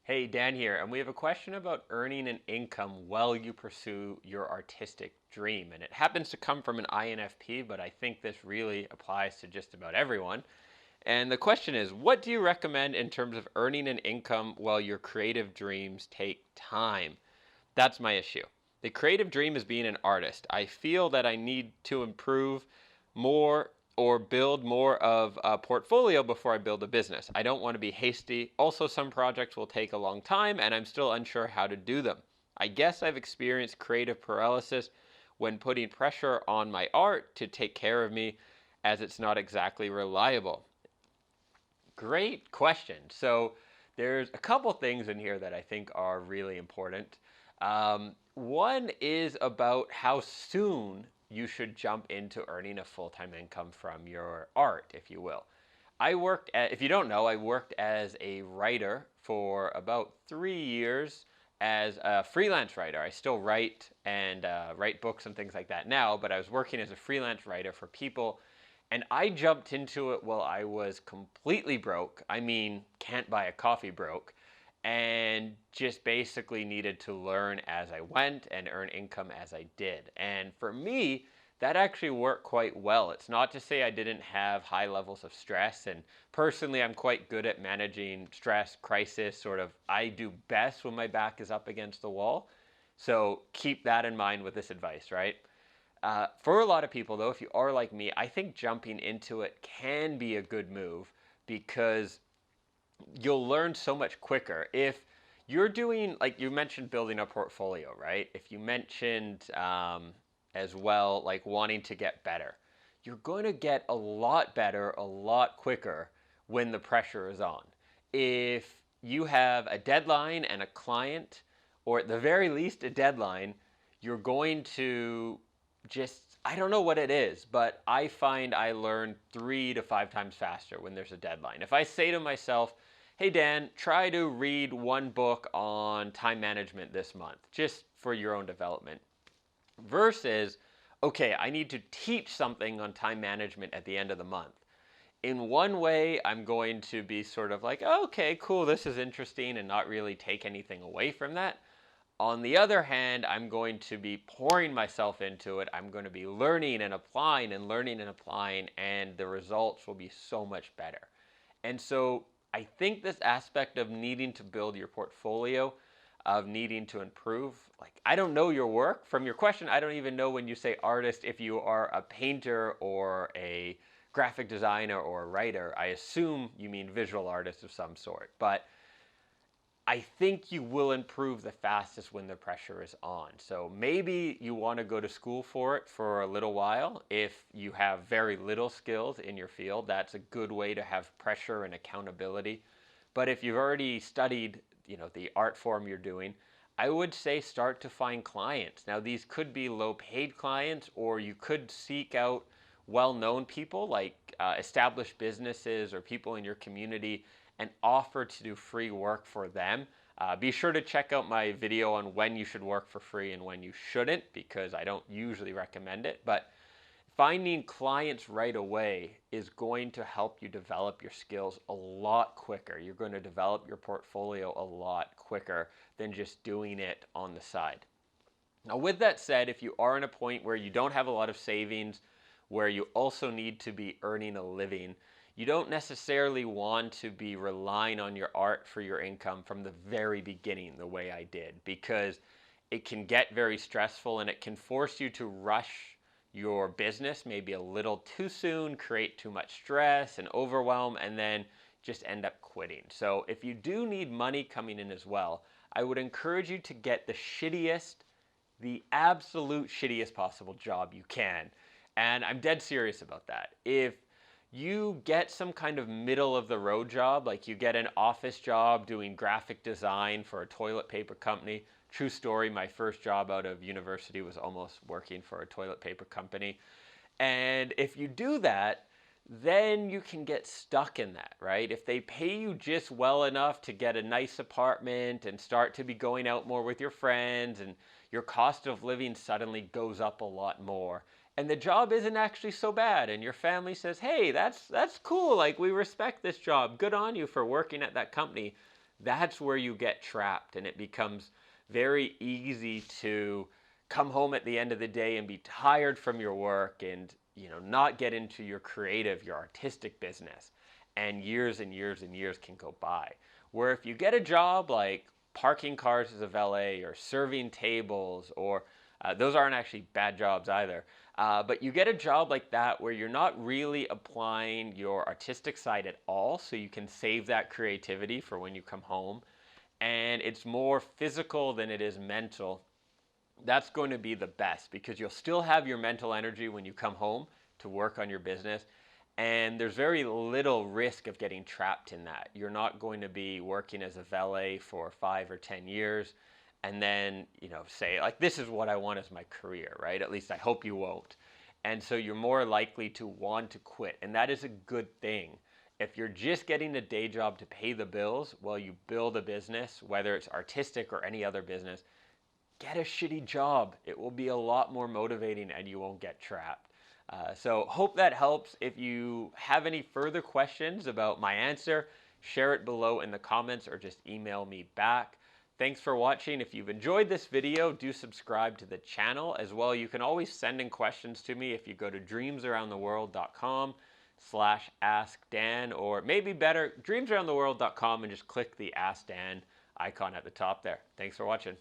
Hey, Dan here, and we have a question about earning an income while you pursue your artistic dream. And it happens to come from an INFP, but I think this really applies to just about everyone. And the question is, what do you recommend in terms of earning an income while your creative dreams take time? That's my issue. The creative dream is being an artist. I feel that I need to improve more or build more of a portfolio before I build a business. I don't want to be hasty. Also, some projects will take a long time and I'm still unsure how to do them. I guess I've experienced creative paralysis when putting pressure on my art to take care of me as it's not exactly reliable. Great question. So there's a couple things in here that I think are really important. One is about how soon you should jump into earning a full-time income from your art, if you will. If you don't know, I worked as a writer for about 3 years as a freelance writer. I still write and write books and things like that now, but I was working as a freelance writer for people, and I jumped into it while I was completely broke. I mean, can't buy a coffee broke, and just basically needed to learn as I went and earn income as I did. And for me, that actually worked quite well. It's not to say I didn't have high levels of stress, and personally, I'm quite good at managing stress, crisis, sort of. I do best when my back is up against the wall. So keep that in mind with this advice, right? For a lot of people, though, if you are like me, I think jumping into it can be a good move because you'll learn so much quicker. If you're doing, like you mentioned, building a portfolio, right? If you mentioned as well, like wanting to get better, you're going to get a lot better a lot quicker when the pressure is on. If you have a deadline and a client, or at the very least a deadline, you're going to just, I don't know what it is, but I find I learn 3 to 5 times faster when there's a deadline. If I say to myself, hey Dan, try to read one book on time management this month, just for your own development, versus, okay, I need to teach something on time management at the end of the month. In one way, I'm going to be sort of like, okay, cool, this is interesting, and not really take anything away from that. On the other hand, I'm going to be pouring myself into it. I'm going to be learning and applying and learning and applying, and the results will be so much better. And so I think this aspect of needing to build your portfolio, of needing to improve, like, I don't know your work. From your question, I don't even know when you say artist if you are a painter or a graphic designer or a writer. I assume you mean visual artist of some sort. But I think you will improve the fastest when the pressure is on. So maybe you want to go to school for it for a little while. If you have very little skills in your field, that's a good way to have pressure and accountability. But if you've already studied, the art form you're doing, I would say start to find clients. Now, these could be low paid clients, or you could seek out well-known people like established businesses or people in your community and offer to do free work for them. Be sure to check out my video on when you should work for free and when you shouldn't, because I don't usually recommend it. But finding clients right away is going to help you develop your skills a lot quicker. You're going to develop your portfolio a lot quicker than just doing it on the side. Now, with that said, if you are in a point where you don't have a lot of savings, where you also need to be earning a living, you don't necessarily want to be relying on your art for your income from the very beginning the way I did, because it can get very stressful and it can force you to rush your business maybe a little too soon, create too much stress and overwhelm, and then just end up quitting. So if you do need money coming in as well, I would encourage you to get the absolute shittiest possible job you can. And I'm dead serious about that. If you get some kind of middle of the road job, like you get an office job doing graphic design for a toilet paper company. True story, my first job out of university was almost working for a toilet paper company. And if you do that, then you can get stuck in that, right? If they pay you just well enough to get a nice apartment and start to be going out more with your friends, and your cost of living suddenly goes up a lot more, and the job isn't actually so bad, and your family says, hey, that's cool, like, we respect this job, good on you for working at that company, that's where you get trapped, and it becomes very easy to come home at the end of the day and be tired from your work and not get into your creative, your artistic business, and years and years and years can go by. Where if you get a job like parking cars as a valet or serving tables, or those aren't actually bad jobs either, but you get a job like that where you're not really applying your artistic side at all, so you can save that creativity for when you come home, and it's more physical than it is mental. That's going to be the best, because you'll still have your mental energy when you come home to work on your business, and there's very little risk of getting trapped in that. You're not going to be working as a valet for 5 or 10 years and then say like, this is what I want as my career, right? At least I hope you won't. And so you're more likely to want to quit, and that is a good thing. If you're just getting a day job to pay the bills while you build a business, whether it's artistic or any other business, get a shitty job. It will be a lot more motivating and you won't get trapped. So hope that helps. If you have any further questions about my answer, share it below in the comments or just email me back. Thanks for watching. If you've enjoyed this video, do subscribe to the channel as well. You can always send in questions to me if you go to dreamsaroundtheworld.com/askdan, or maybe better, dreamsaroundtheworld.com, and just click the Ask Dan icon at the top there. Thanks for watching.